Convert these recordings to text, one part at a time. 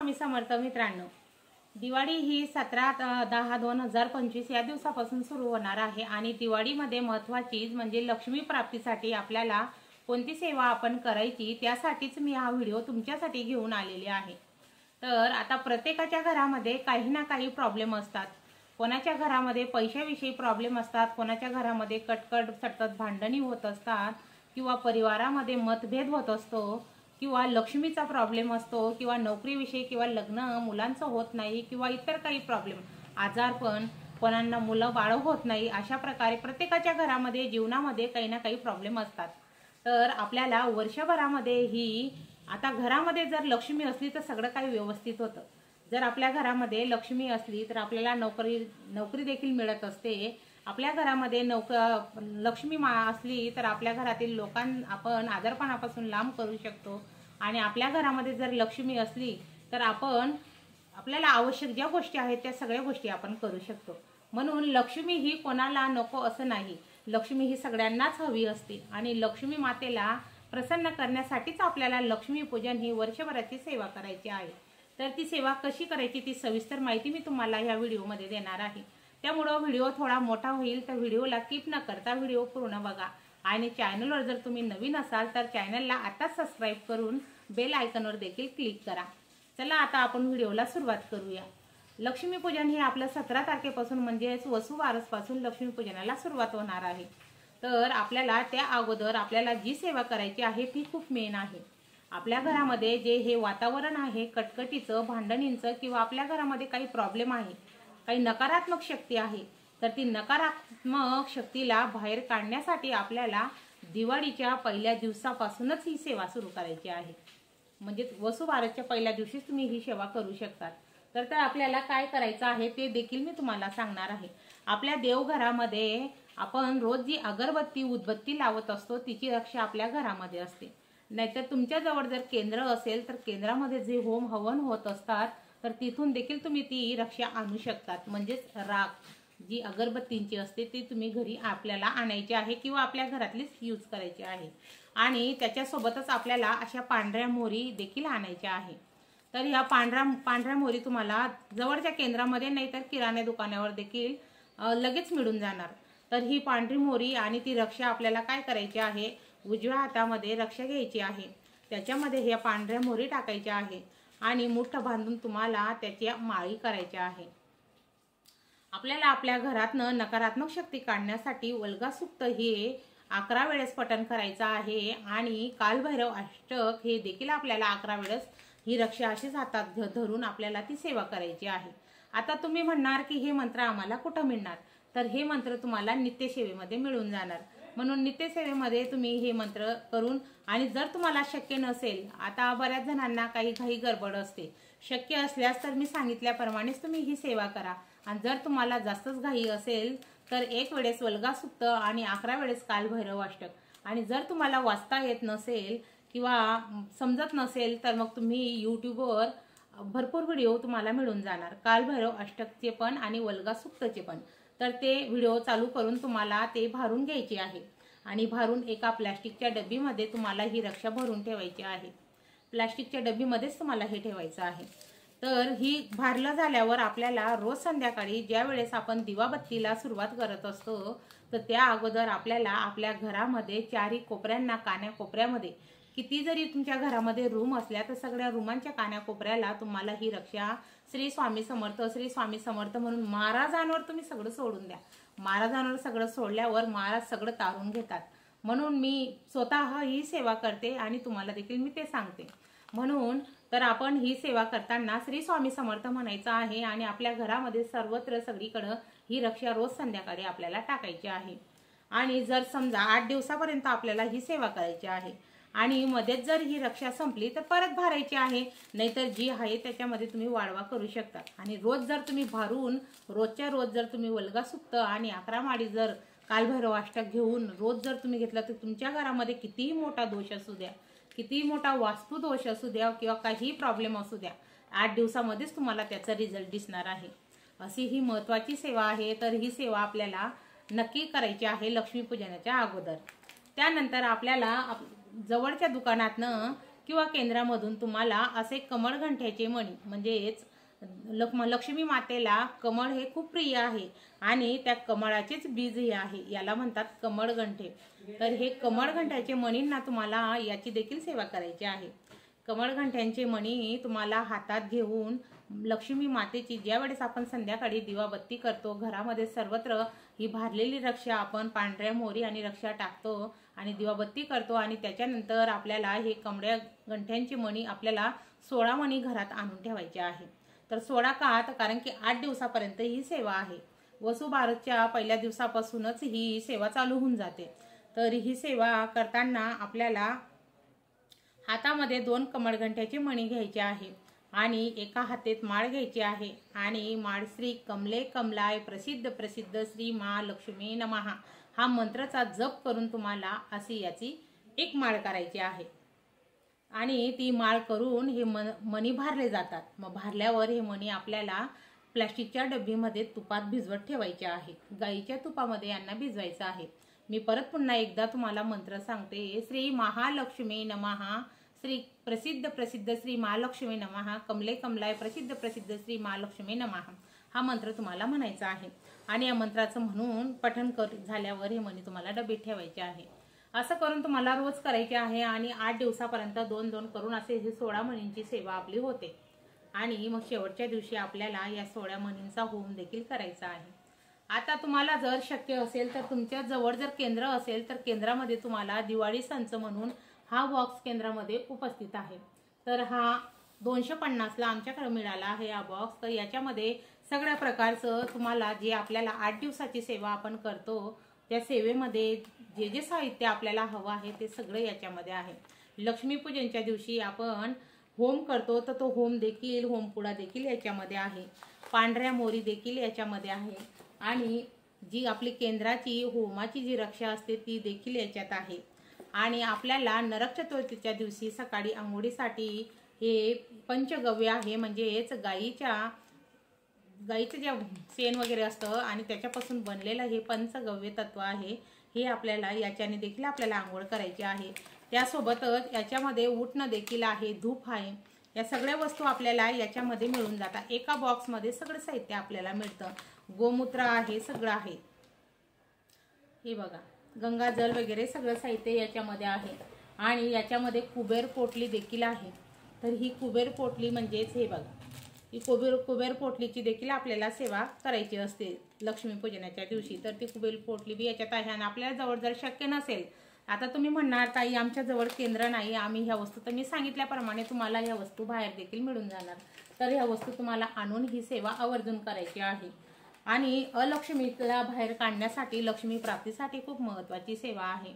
स्वामी समर्थ मित्रांनो, दिवाळी ही 17/10/2025 या दिवसापासून सुरू होणार आहे आणि दिवाळीमध्ये महत्त्वाची म्हणजे लक्ष्मी प्राप्तीसाठी आपल्याला कोणती सेवा आपण करायची त्यासाठीच मी हा व्हिडिओ तुमच्यासाठी घेऊन आलेले आहे। तर आता प्रत्येकाच्या घरामध्ये काही ना काही प्रॉब्लेम असतात। कोणाच्या घरामध्ये पैशाविषयी प्रॉब्लेम असतात, कोणाच्या घरामध्ये कटकट सतत भांडणी होत असतात किंवा परिवारामध्ये मतभेद होत असतो किंवा लक्ष्मीचा प्रॉब्लेम असतो किंवा नोकरीविषयी किंवा लग्न मुलांचं होत नाही किंवा इतर काही प्रॉब्लेम, आजारपण, कोणांना मुलं बाळ होत नाही, अशा प्रकारे प्रत्येकाच्या घरामध्ये जीवनामध्ये काही ना काही प्रॉब्लेम असतात। तर आपल्याला वर्षभरामध्ये ही आता घरामध्ये जर लक्ष्मी असली तर सगळं काही व्यवस्थित होतं। जर आपल्या घरामध्ये लक्ष्मी असली तर आपल्याला नोकरी देखील मिळत असते। आपल्या घरामध्ये लक्ष्मी असली तर आपल्या घरातील आपण आजारपणापासून लांब करू शकतो आणि आपल्या घरामध्ये जर लक्ष्मी असली तर आपल्याला आवश्यक ज्या गोष्टी आहेत त्या सगळ्या गोष्टी आपण करू शकतो। म्हणून लक्ष्मी ही कोणाला नको असं नाही, लक्ष्मी ही सगळ्यांनाच हवी असते आणि लक्ष्मी मातेला प्रसन्न करण्यासाठीच आपल्याला लक्ष्मी पूजन ही वर्षभराची सेवा करायची आहे। तर ती सेवा कशी करायची ती सविस्तर माहिती मी तुम्हाला या व्हिडिओमध्ये देणार आहे। त्यामुळे व्हिडिओ थोडा मोठा होईल तर व्हिडिओला स्किप न करता व्हिडिओ पूर्ण बघा आणि चॅनलवर जर तुम्ही नवीन असाल तर चॅनलला आता सबस्क्राइब करून बेल आयकॉनवर देखील क्लिक करा। चला आता आपण व्हिडिओला सुरुवात करूया। लक्ष्मीपूजन हे आपलं 17 तारखेपासून म्हणजेच वसुबारसपासून लक्ष्मीपूजनाला सुरुवात होणार आहे। तर आपल्याला त्या अगोदर आपल्याला जी सेवा करायची आहे ती खूप मेन आहे। आपल्या घरामध्ये जे हे वातावरण आहे कटकटीचं, भांडणींचं किंवा आपल्या घरामध्ये काही प्रॉब्लेम आहे, काही नकारात्मक शक्ती आहे, तर ती नकारात्मक शक्तीला बाहेर काढण्यासाठी आपल्याला दिवाळीच्या पहिल्या दिवसापासूनच ही सेवा सुरू करायची आहे। म्हणजे वसुबारसच्या पहिल्या दिवशीच तुम्ही ही सेवा करू शकता। तर आपल्याला काय करायचं आहे ते देखील मी तुम्हाला सांगणार आहे। आपल्या देवघरामध्ये आपण रोज जी अगरबत्ती उदबत्ती लावत असतो तिची रक्षा आपल्या घरामध्ये असते। नाहीतर तुमच्या जवळ जर केंद्र असेल तर केंद्रामध्ये जे होम हवन होत असतात तर तिथून देखील तुम्ही ती रक्षा आणू शकतात। म्हणजेच राख जी अगरबत्तींची असते ती तुम्ही घरी आपल्याला आणायची आहे किंवा आपल्या घरातलीच यूज करायची आहे आणि त्याच्यासोबतच आपल्याला अशा पांढऱ्या मोहरी देखील आणायच्या आहे। तर ह्या पांढऱ्या मोहरी तुम्हाला जवळच्या केंद्रामध्ये नाही तर किराणा दुकानावर देखील लगेच मिळून जाणार। तर ही पांढरी मोहरी आणि ती रक्षा आपल्याला काय करायची आहे, उजव्या हातामध्ये रक्षा घ्यायची आहे, त्याच्यामध्ये ह्या पांढऱ्या मोहरी टाकायच्या आहे आणि मुठ बांधून तुम्हाला त्याची माळी करायची आहे। आपल्याला आपल्या घरातनं नकारात्मक शक्ती काढण्यासाठी वल्गा सुक्त हे 11 वेळेस पठण करायचं आहे आणि कालभैरव अष्टक हे देखील आपल्याला 11 वेळेस ही रक्षा अशीच हातात धरून आपल्याला ती सेवा करायची आहे। आता तुम्ही म्हणणार की हे मंत्र आम्हाला कुठं मिळणार, तर हे मंत्र तुम्हाला नित्यसेवेमध्ये मिळून जाणार। म्हणून नित्यसेवेमध्ये तुम्ही हे मंत्र करून आणि जर तुम्हाला शक्य नसेल, आता बऱ्याच जणांना काही गडबड असते, शक्य असल्यास तर मी सांगितल्याप्रमाणेच तुम्ही ही सेवा करा आणि जर तुम्हाला जास्तच घाई असेल तर 1 वेळेस वल्गा सुक्त आणि 11 वेळेस कालभैरव अष्टक आणि जर तुम्हाला वाचता येत नसेल किंवा समजत नसेल तर मग तुम्ही यूट्यूबवर भरपूर व्हिडिओ तुम्हाला मिळून जाणार, कालभैरव अष्टकचे पण आणि वल्गा सुक्तचे पण। तर ते व्हिडिओ चालू करून तुम्हाला ते भारून घ्यायचे आहे आणि भारून एका प्लास्टिकच्या डबीमध्ये तुम्हाला ही रक्षा भरून ठेवायची आहे। प्लास्टिकच्या डबीमध्येच तुम्हाला हे ठेवायचं आहे। तर ही भारलं झाल्यावर आपल्याला रोज संध्याकाळी ज्या वेळेस आपण दिवाबत्तीला सुरुवात करत असतो तर त्या अगोदर आपल्याला आपल्या घरामध्ये चारी कोपऱ्यांना कान्याकोपऱ्यामध्ये किती जरी तुमच्या घरामध्ये रूम असल्या तर सगळ्या रूमांच्या कान्याकोपऱ्याला तुम्हाला ही रक्षा श्री स्वामी समर्थ श्री स्वामी समर्थ म्हणून महाराजांवर तुम्ही सगळं सोडून द्या। महाराजांवर सगळं सोडल्यावर महाराज सगळं तारून घेतात। म्हणून मी स्वतः ही सेवा करते आणि तुम्हाला देखील मी ते सांगते। म्हणून तर आपण ही सेवा करताना श्री स्वामी समर्थ म्हणायचं आहे आणि आपल्या घरामध्ये सर्वत्र सगळीकडे ही रक्षा रोज संध्याकाळी आपल्याला टाकायची आहे। आणि जर समजा 8 दिवसापर्यंत आपल्याला ही सेवा करायची आहे आणि मध्येच जर ही रक्षा संपली तर परत भरायची आहे, नाहीतर जी आहे त्याच्यामध्ये तुम्ही वाढवा करू शकता। आणि रोज जर तुम्ही भारून रोजच्या रोज जर तुम्ही वल्गा सुक्त आणि 11 माळी जर कालभैरव अष्टक घेऊन रोज जर तुम्ही घेतला तर तुमच्या घरामध्ये कितीही मोठा दोष असू द्या, कितीही मोठा वास्तू दोष असू द्या किंवा काही प्रॉब्लेम असू द्या, 8 दिवसामध्येच तुम्हाला त्याचा रिझल्ट दिसणार आहे। अशी ही महत्त्वाची सेवा आहे। तर ही सेवा आपल्याला नक्की करायची आहे लक्ष्मीपूजनाच्या अगोदर। त्यानंतर आपल्याला जवळच्या दुकानातनं किंवा केंद्रामधून तुम्हाला असे कमळघंट्याचे मणी म्हणजेच लक्ष्मी मातेला कमळ हे खूप प्रिय आहे आणि त्या कमळाचेच बीज हे आहे, याला म्हणतात कमळघंटे। तर हे कमळघंट्याचे मणींना तुम्हाला याची देखील सेवा करायची आहे। कमळघंट्यांचे मणी तुम्हाला हातात घेऊन लक्ष्मी मातेची ज्या वेळेस आपण संध्याकाळी दिवाबत्ती करतो, घरामध्ये सर्वत्र ही भारलेली रक्षा आपण पांढऱ्या मोहरी आणि रक्षा टाकतो आणि दिवाबत्ती करतो आणि त्याच्यानंतर आपल्याला हे कमळ्या गंठ्यांची मणी आपल्याला 16 मणी घरात आणून ठेवायचे आहे। तर 16 का, तर कारण की 8 दिवसापर्यंत ही सेवा आहे। वसुबारसच्या पहिल्या दिवसापासूनच ही सेवा चालू होऊन जाते। तर ही सेवा करताना आपल्याला हातामध्ये 2 कमळघंट्याचे मणी घ्यायचे आहे आणि एका हातात माळ घ्यायची आहे आणि माळ श्री कमले कमलाय प्रसिद्ध प्रसिद्ध श्री महालक्ष्मी नमः हा मंत्राचा जप करून तुम्हाला अशी याची एक माळ करायची आहे आणि ती माळ करून हे मणी भारले जातात। मग भारल्यावर हे मणी आपल्याला प्लास्टिकच्या डब्बीमध्ये तुपात भिजवत ठेवायचे आहे। गाईच्या तुपामध्ये यांना भिजवायचं आहे। मी परत पुन्हा एकदा तुम्हाला मंत्र सांगते, श्री महालक्ष्मी नमः, श्री प्रसिद्ध प्रसिद्ध श्री महालक्ष्मी नमः, कमले कमलाय प्रसिद्ध प्रसिद्ध श्री महालक्ष्मी नमः हा मंत्र तुम्हाला म्हणायचा आहे आणि या मंत्राचं म्हणून पठण झाल्यावर हे मणी तुम्हाला डब्बीत ठेवायचे आहे। असं करून तुम्हाला रोज करायचे आहे आणि 8 दिवसापर्यंत 2-2 करून असे हे 16 मणींची सेवा आपली होते आणि मग शेवटच्या दिवशी आपल्याला या 16 मणींचा होम देखील करायचा आहे। आता तुम्हाला जर शक्य असेल तर तुमच्या जवळ जर केंद्र असेल तर केंद्रामध्ये तुम्हाला दिवाळी संच म्हणून हा बॉक्स केंद्रामध्ये उपस्थित आहे। तर हा 250ला आमच्याकडे मिळाला आहे हा बॉक्स। तर याच्यामध्ये सगळ्या प्रकारचं तुम्हाला जे आपल्याला 8 दिवसाची सेवा आपण करतो त्या सेवेमध्ये जे जे साहित्य आपल्याला हवं आहे ते सगळं याच्यामध्ये आहे। लक्ष्मीपूजनच्या दिवशी आपण होम करतो तर तो होम देखील, होमपुडा देखील याच्यामध्ये आहे। पांढऱ्या मोरी देखील याच्यामध्ये आहे आणि जी आपली केंद्राची होमाची जी रक्षा असते ती देखील याच्यात आहे। आणि आपल्याला नरक चतुर्थीच्या दिवशी सकाळी अंघोळीसाठी हे पंचगव्य आहे, म्हणजेच गाईचं जे शेण वगैरे असतं आणि त्याच्यापासून बनलेलं हे पंचगव्य तत्व आहे, हे आपल्याला याच्याने देखील आपल्याला आंघोळ करायची आहे। त्यासोबतच याच्यामध्ये उटणं देखील आहे, धूप आहे, या सगळ्या वस्तू आपल्याला याच्यामध्ये मिळून जातात। एका बॉक्समध्ये सगळं साहित्य आपल्याला मिळतं। गोमूत्र आहे, सगळं आहे, हे बघा गंगाजल वगैरे सगळं साहित्य याच्यामध्ये आहे आणि याच्यामध्ये कुबेर पोटली देखील आहे। तर ही कुबेर पोटली म्हणजेच हे बघा, ही कुबेर पोटलीची देखील आपल्याला सेवा करायची असते लक्ष्मीपूजनाच्या दिवशी। तर ती कुबेर पोटली बी याच्यात आहे आणि आपल्याला जवळ जर शक्य नसेल, आता तुम्ही म्हणणार ताई आमच्या जवळ केंद्र नाही, आम्ही ह्या वस्तू, तर मी सांगितल्याप्रमाणे तुम्हाला ह्या वस्तू बाहेर देखील मिळून जाणार। तर ह्या वस्तू तुम्हाला आणून ही सेवा आवर्जून करायची आहे आणि अलक्ष्मीला बाहेर काढण्यासाठी, लक्ष्मी प्राप्तीसाठी खूप महत्त्वाची सेवा आहे।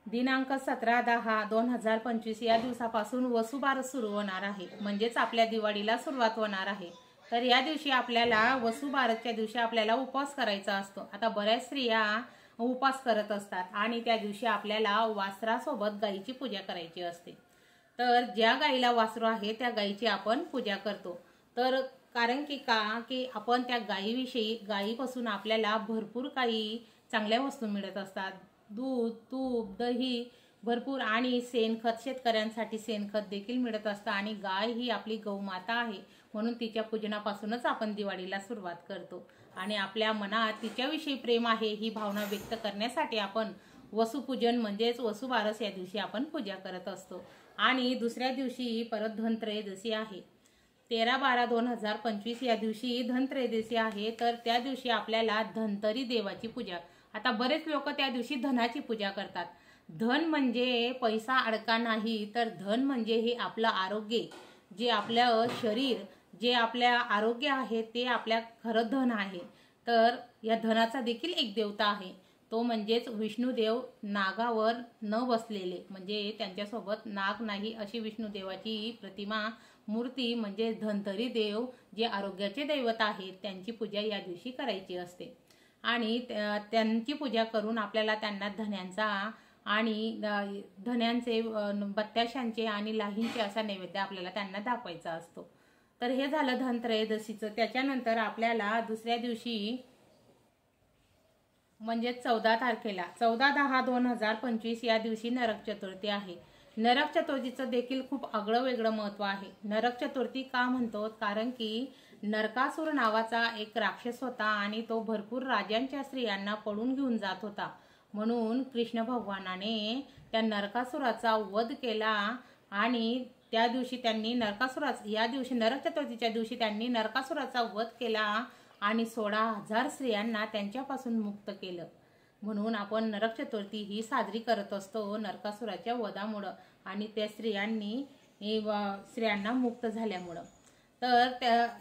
दिनांक 17/10/2025 या दिवसापासून वसुबारस सुरू होणार आहे, म्हणजेच आपल्या दिवाळीला सुरुवात होणार आहे। तर या दिवशी आपल्याला वसुबारसच्या दिवशी आपल्याला उपवास करायचा असतो। आता बऱ्याच स्त्रिया उपवास करत असतात आणि त्या दिवशी आपल्याला वासरासोबत गाईची पूजा करायची असते। तर ज्या गाईला वासरू आहे त्या गाईची आपण पूजा करतो। तर कारण की आपण त्या गाईविषयी, गाईपासून आपल्याला भरपूर काही चांगल्या वस्तू मिळत असतात, दूध, तूप, दही भरपूर आणि शेणखत, शेतकऱ्यांसाठी शेणखत देखील मिळत असतं आणि गाय ही आपली गौमाता आहे म्हणून तिच्या पूजनापासूनच आपण दिवाळीला सुरुवात करतो आणि आपल्या मनात तिच्याविषयी प्रेम आहे ही भावना व्यक्त करण्यासाठी आपण वसुपूजन म्हणजेच वसुबारस या दिवशी आपण पूजा करत असतो। आणि दुसऱ्या दिवशी परत धनत्रयोदशी आहे, 13/12/2025 या दिवशी धनत्रयोदशी आहे। तर त्या दिवशी आपल्याला धन्वंतरी देवाची पूजा, आता बरेच लोक त्या दिवशी धनाची पूजा करतात। धन म्हणजे पैसा अडका नाही, तर धन म्हणजे हे आपलं आरोग्य, जे आपलं शरीर, जे आपल्या आरोग्य आहे ते आपल्या खरं धन आहे। तर या धनाचा देखील एक देवता आहे, तो म्हणजेच विष्णुदेव, नागावर न बसलेले, म्हणजे त्यांच्यासोबत नाग नाही अशी विष्णुदेवाची प्रतिमा, मूर्ती म्हणजे धन्वंतरी देव, जे आरोग्याचे दैवत आहेत, त्यांची पूजा या दिवशी करायची असते आणि त्यांची पूजा करून आपल्याला त्यांना धन्यांचा आणि धन्यांचे, बत्त्याशांचे आणि लाहींचे असा नैवेद्य आपल्याला त्यांना दाखवायचा असतो। तर हे झालं धनत्रयोदशीचं। त्याच्यानंतर आपल्याला दुसऱ्या दिवशी म्हणजे 14 तारखेला 14/10/2025 या दिवशी नरक चतुर्थी आहे। नरक चतुर्थीचं देखील खूप आगळं वेगळं महत्त्व आहे. नरक चतुर्थी का म्हणतो? कारण की नरकासूर नावाचा एक राक्षस होता आणि तो भरपूर राजांच्या स्त्रियांना पळून घेऊन जात होता. म्हणून कृष्ण भगवानाने त्या नरकासुराचा वध केला आणि त्या दिवशी त्यांनी या दिवशी नरक चतुर्थीच्या दिवशी त्यांनी नरकासुराचा वध केला आणि 16,000 स्त्रियांना त्यांच्यापासून मुक्त केलं. म्हणून आपण नरक चतुर्थी ही साजरी करत असतो नरकासुराच्या वधामुळं आणि त्या स्त्रियांना मुक्त झाल्यामुळं. तर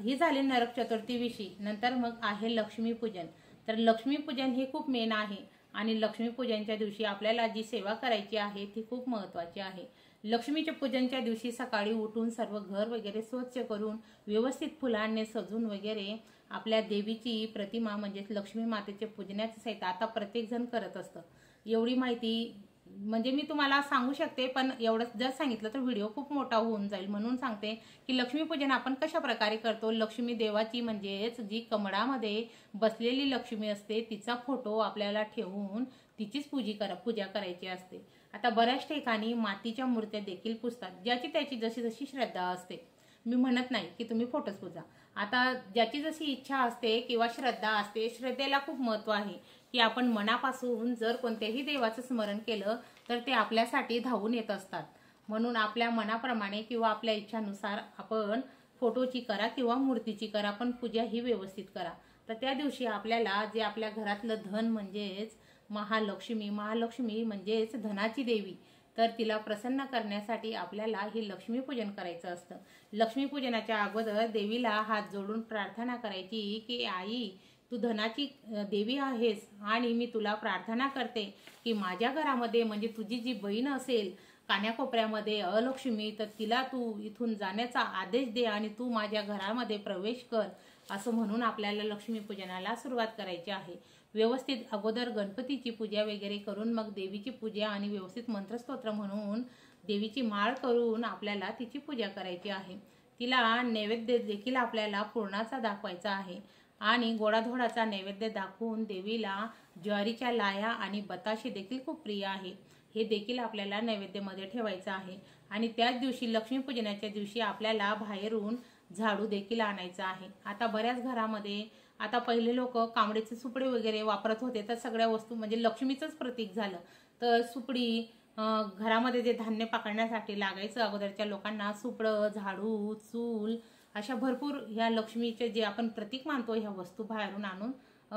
ही झाली नरक चतुर्थीविषयी. नंतर मग आहे लक्ष्मीपूजन. तर लक्ष्मीपूजन हे खूप मेन आहे आणि लक्ष्मीपूजनच्या दिवशी आपल्याला जी सेवा करायची आहे ती खूप महत्त्वाची आहे. लक्ष्मीच्या पूजनच्या दिवशी सकाळी उठून सर्व घर वगैरे स्वच्छ करून व्यवस्थित फुलांनी सजून वगैरे आपल्या देवीची प्रतिमा म्हणजेच लक्ष्मी मातेचे पूजनाचं सहित आता प्रत्येकजण करत असतं. एवढी माहिती म्हणजे मी तुम्हाला सांगू शकते, पण एवढंच जर सांगितलं तर व्हिडिओ खूप मोठा होऊन जाईल. म्हणून सांगते की लक्ष्मीपूजन आपण कशा प्रकारे करतो. लक्ष्मी देवाची म्हणजेच जी कमळामध्ये बसलेली लक्ष्मी असते तिचा फोटो आपल्याला ठेवून तिचीच पूजा करायची असते. आता बऱ्याच ठिकाणी मातीच्या मूर्त्या देखील पुजतात, ज्याची त्याची जशी जशी श्रद्धा असते. मी म्हणत नाही की तुम्ही फोटोच पूजा. आता ज्याची जशी इच्छा असते किंवा श्रद्धा असते, श्रद्धेला खूप महत्त्व आहे की आपण मनापासून जर कोणत्याही देवाचं स्मरण केलं तर ते आपल्यासाठी धावून येत असतात. म्हणून आपल्या मनाप्रमाणे किंवा आपल्या इच्छानुसार आपण फोटोची करा किंवा मूर्तीची करा, पण पूजा ही व्यवस्थित करा. तर त्या दिवशी आपल्याला जे आपल्या घरातलं धन म्हणजेच महालक्ष्मी म्हणजेच धनाची देवी, तर तिला प्रसन्न करण्यासाठी आपल्याला हे लक्ष्मीपूजन करायचं असतं. लक्ष्मीपूजनाच्या अगोदर देवीला हात जोडून प्रार्थना करायची की आई तू धनाची देवी आहेस आणि मी तुला प्रार्थना करते की माझ्या घरामध्ये म्हणजे तुझी जी बहीण असेल कान्याकोपऱ्यामध्ये अलक्ष्मी, तर तिला तू इथून जाण्याचा आदेश दे आणि तू माझ्या घरामध्ये प्रवेश कर, असं म्हणून आपल्याला लक्ष्मीपूजनाला सुरुवात करायची आहे. व्यवस्थित अगोदर गणपतीची पूजा वगैरे करून मग देवीची पूजा आणि व्यवस्थित मंत्रस्तोत्र म्हणून देवीची माळ करून आपल्याला तिची पूजा करायची आहे. तिला नैवेद्य देखील आपल्याला पुरणाचा दाखवायचा आहे आणि गोडाधोडाचा नैवेद्य दाखवून देवीला ज्वारीच्या लाया आणि बताशे देखील खूप प्रिय आहे, हे देखील आपल्याला नैवेद्यामध्ये ठेवायचं आहे. आणि त्याच दिवशी लक्ष्मीपूजनाच्या दिवशी आपल्याला बाहेरून झाडू देखील आणायचा आहे. आता बऱ्याच घरामध्ये आता पहिले लोक कांबळीचे सुपडे वगैरे वापरत होते, तर सगळ्या वस्तू म्हणजे लक्ष्मीचंच प्रतीक झालं. तर सुपडी घरामध्ये जे धान्य पकडण्यासाठी लागायचं अगोदरच्या लोकांना, सुपडं, झाडू, चूल, अशा भरपूर ह्या लक्ष्मीचे जे आपण प्रतीक मानतो ह्या वस्तू बाहेरून आणून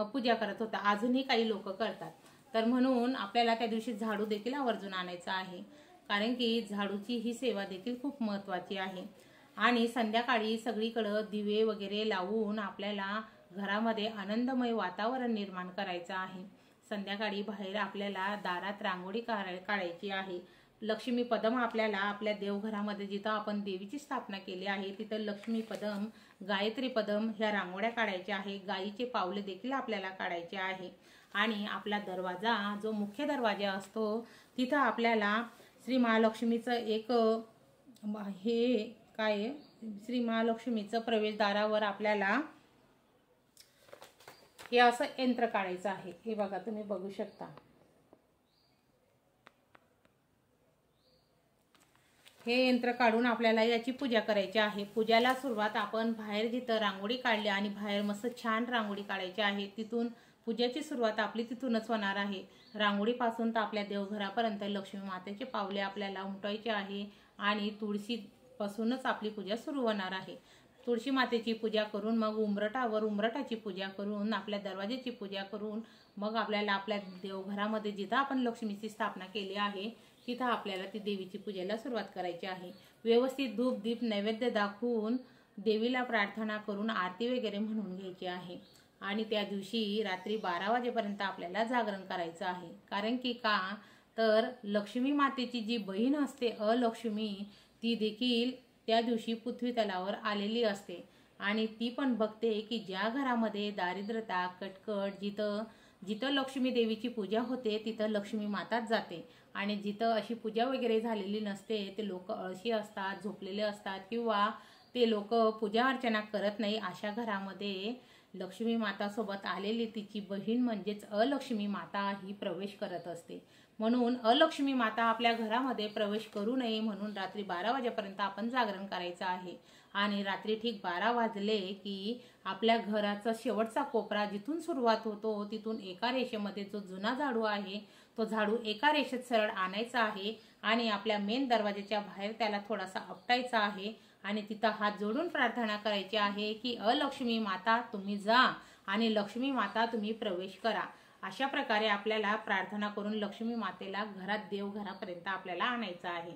पूजा करत होता. अजूनही काही लोक करतात. तर म्हणून आपल्याला त्या दिवशी झाडू देखील आवर्जून आणायचा आहे, कारण की झाडूची ही सेवा देखील खूप महत्त्वाची आहे. आणि संध्याकाळी सगळीकडं दिवे वगैरे लावून आपल्याला घरामध्ये आनंदमय वातावरण निर्माण करायचं आहे. संध्याकाळी बाहेर आपल्याला दारात रांगोळी काढायची आहे. लक्ष्मी पदम आपल्याला आपल्या देवघरामध्ये जिथं आपण देवीची स्थापना केली आहे तिथं लक्ष्मी पदम, गायत्री पदम ह्या रांगोळ्या काढायच्या आहे. गायीचे पावले देखील आपल्याला काढायचे आहे. आणि आपला दरवाजा जो मुख्य दरवाजा असतो तिथं आपल्याला श्री महालक्ष्मीचं एक हे काय श्री महालक्ष्मीचं प्रवेशद्वारावर आपल्याला हे असं यंत्र काढायचं आहे. हे बघा, तुम्ही बघू शकता. हे यंत्र काढून आपल्याला याची पूजा करायची आहे. पूजाला सुरुवात आपण बाहेर जिथं रांगोळी काढली आणि बाहेर मस्त छान रांगोळी काढायची आहे, तिथून पूजेची सुरुवात आपली तिथूनच होणार आहे. रांगोळीपासून तर आपल्या देवघरापर्यंत लक्ष्मी मातेचे पावले आपल्याला उमटायचे आहे आणि तुळशीपासूनच आपली पूजा सुरू होणार आहे. तुळशी मातेची पूजा करून मग उंबरटाची पूजा करून आपल्या दरवाजाची पूजा करून मग आपल्याला आपल्या देवघरामध्ये जिथं आपण लक्ष्मीची स्थापना केली आहे तिथं आपल्याला ती देवीची पूजेला सुरुवात करायची आहे. व्यवस्थित धूप दीप नैवेद्य दाखवून देवीला प्रार्थना करून आरती वगैरे म्हणून घ्यायची आहे. आणि त्या दिवशी रात्री 12 वाजेपर्यंत आपल्याला जागरण करायचं आहे. कारण की का तर लक्ष्मी मातेची जी बहीण असते अलक्ष्मी, ती देखील त्या दिवशी पृथ्वी तलावर आलेली असते आणि ती पण बघते की ज्या घरामध्ये दारिद्र्यता कटकट जिथं लक्ष्मी देवीची पूजा होते तिथं लक्ष्मी माताच जाते आणि जिथं अशी पूजा वगैरे झालेली नसते ते लोक अळशी असतात, झोपलेले असतात किंवा ते लोक पूजा अर्चना करत नाही, अशा घरामध्ये लक्ष्मी माता सोबत आलेली तिची बहीण म्हणजेच अलक्ष्मी माता ही प्रवेश करत असते. म्हणून अलक्ष्मी माता आपल्या घरामध्ये प्रवेश करू नये म्हणून रात्री 12 वाजेपर्यंत आपण जागरण करायचं आहे। आणि रात्री ठीक 12 वाजले की आपल्या घराचा शेवटचा कोपरा जिथून सुरुवात होतो तिथून एका रेषेमध्ये जो जुना झाडू आहे तो झाडू एका रेषेत सरळ आणायचा आहे आणि आपल्या मेन दरवाजाच्या बाहेर त्याला थोडासा आपटायचा आहे आणि तिथं हात जोडून प्रार्थना करायची आहे की अलक्ष्मी माता तुम्ही जा आणि लक्ष्मी माता तुम्ही प्रवेश करा। अशा प्रकारे आपल्याला प्रार्थना करून लक्ष्मी मातेला घरात देवघरापर्यंत आपल्याला आणायचं आहे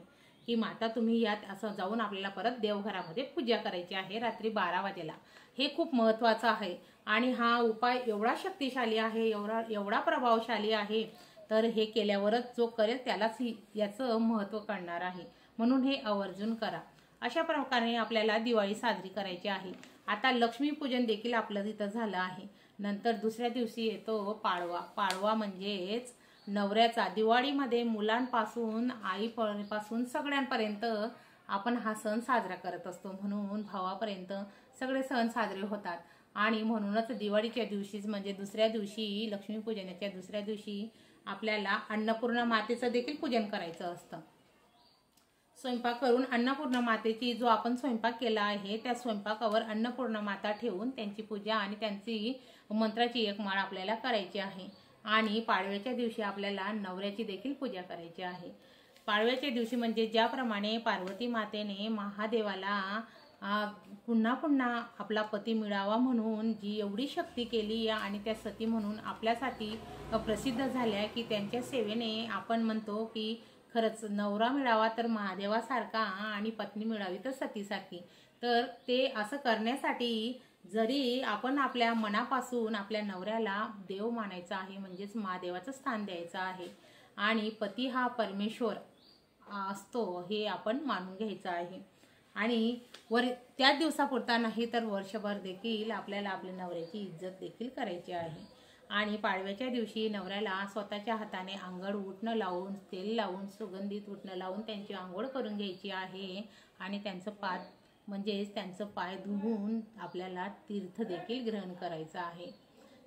की माता तुम्ही यात असं जाऊन आपल्याला परत देवघरामध्ये पूजा करायची आहे रात्री 12 वाजेला। हे खूप महत्त्वाचं आहे आणि हा उपाय एवढा शक्तिशाली आहे, एवढा प्रभावशाली आहे, तर हे केल्यावरच जो करेल त्यालाच याचं महत्त्व कळणार आहे। म्हणून हे आवर्जून करा। अशा प्रकारे आपल्याला दिवाळी साजरी करायची आहे। आता लक्ष्मीपूजन देखील आपलं तिथं झालं आहे। नंतर दुसऱ्या दिवशी येतो पाडवा। पाडवा म्हणजेच नवऱ्याचा। दिवाळीमध्ये मुलांपासून आईपासून सगळ्यांपर्यंत आपण हा सण साजरा करत असतो, म्हणून भावापर्यंत सगळे सण साजरे होतात। आणि म्हणूनच दिवाळीच्या दिवशीच म्हणजे दुसऱ्या दिवशी लक्ष्मीपूजनाच्या दुसऱ्या दिवशी आपल्याला अन्नपूर्णा मातेचं देखील पूजन करायचं असतं। स्वयंपाक करून अन्नपूर्णा मातेची जो आपण स्वयंपाक केला आहे त्या स्वयंपाकावर अन्नपूर्णा माता ठेवून त्यांची पूजा आणि त्यांची मंत्राची एक माळ आपल्याला करायची आहे। आणि पाडव्याच्या दिवशी आपल्याला नवऱ्याची देखील पूजा करायची आहे। पाडव्याच्या दिवशी म्हणजे ज्याप्रमाणे पार्वती मातेने महादेवाला पुन्हा पुन्हा आपला पती मिळावा म्हणून जी एवढी शक्ती केली आणि त्या सती म्हणून आपल्यासाठी प्रसिद्ध झाल्या की त्यांच्या सेवेने आपण म्हणतो की खरंच नवरा मिळावा तर महादेवासारखा आणि पत्नी मिळावी तर सतीसारखी। तर ते असं करण्यासाठी जरी आपण आपल्या मनापासून आपल्या नवऱ्याला देव मानायचा आहे म्हणजेच महादेवाचं स्थान द्यायचं आहे आणि पती हा परमेश्वर असतो हे आपण मानून घ्यायचं आहे। आणि त्याच दिवसापुरता नाही तर वर्षभर देखील आपल्याला आपल्या नवऱ्याची इज्जत देखील करायची आहे। आणि पाडव्याच्या दिवशी नवऱ्याला स्वतःच्या हाताने अंघोळ उटणं लावून तेल लावून सुगंधित उटणं लावून त्यांची अंघोळ करून घ्यायची आहे आणि त्यांचं म्हणजेच त्यांचं पाय धुवून आपल्याला तीर्थ देखील ग्रहण करायचं आहे।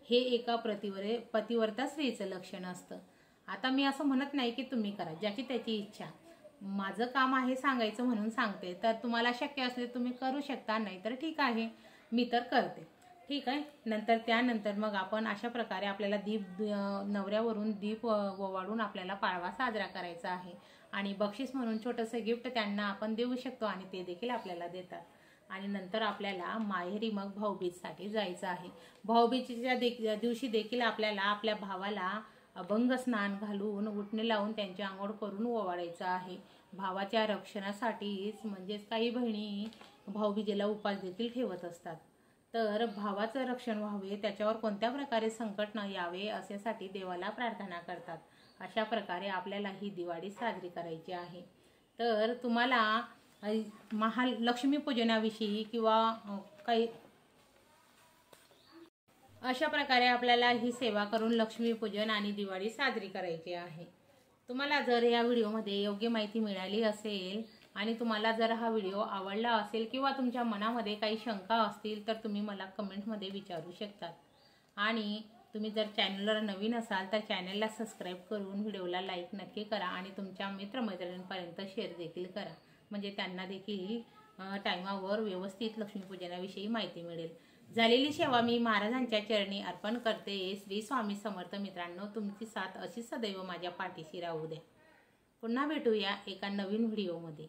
हे एका पतिव्रता स्त्रीचं लक्षण असतं। आता मी असं म्हणत नाही की तुम्ही करा, ज्याची त्याची इच्छा। माझं काम आहे सांगायचं म्हणून सांगते, तर तुम्हाला शक्य असले तुम्ही करू शकता, नाही तर ठीक आहे, मी तर करते, ठीक आहे। त्यानंतर मग आपण अशा प्रकारे आपल्याला नवऱ्यावरून दीप ओवाळून आपल्याला पाडवा साजरा करायचा आहे आणि बक्षीस म्हणून छोटंसं गिफ्ट त्यांना आपण देऊ शकतो आणि ते देखील आपल्याला देतात। आणि नंतर आपल्याला माहेरी मग भाऊबीजसाठी जायचं आहे। भाऊबीजेच्या दिवशी देखील आपल्याला आपल्या भावाला अभंग स्नान घालून उटणे लावून त्यांची आंघोळ करून ओवाळायचं आहे। भावाच्या रक्षणासाठीच म्हणजेच काही बहिणी भाऊबीजेला उपास देखील ठेवत असतात। तर भावाचं रक्षण व्हावे, त्याच्यावर कोणत्या प्रकारे संकट न यावे अशासाठी देवाला प्रार्थना करतात। अशा प्रकारे आपल्याला ही दिवाळी साजरी करायची आहे। तर तुम्हाला महालक्ष्मी पूजनाविषयी किंवा काही अशा प्रकारे आपल्याला ही सेवा करून लक्ष्मीपूजन आणि दिवाळी साजरी करायची आहे। तुम्हाला जर या व्हिडिओमध्ये योग्य माहिती मिळाली असेल आणि तुम्हाला जर हा व्हिडिओ आवडला असेल किंवा तुमच्या मनामध्ये काही शंका असतील तर तुम्ही मला कमेंटमध्ये विचारू शकतात। आणि तुम्ही जर चॅनलवर नवीन असाल तर चॅनलला सबस्क्राईब करून व्हिडिओला लाईक नक्की करा आणि तुमच्या मित्रमैत्रिणींपर्यंत शेअर देखील करा, म्हणजे त्यांना देखील टायमावर व्यवस्थित लक्ष्मीपूजनाविषयी माहिती मिळेल। झालेली सेवा मी महाराजांच्या चरणी अर्पण करते। श्री स्वामी समर्थ। मित्रांनो, तुमची साथ अशी सदैव माझ्या पाठीशी राहू द्या। पुन्हा भेटूया एका नवीन व्हिडिओमध्ये।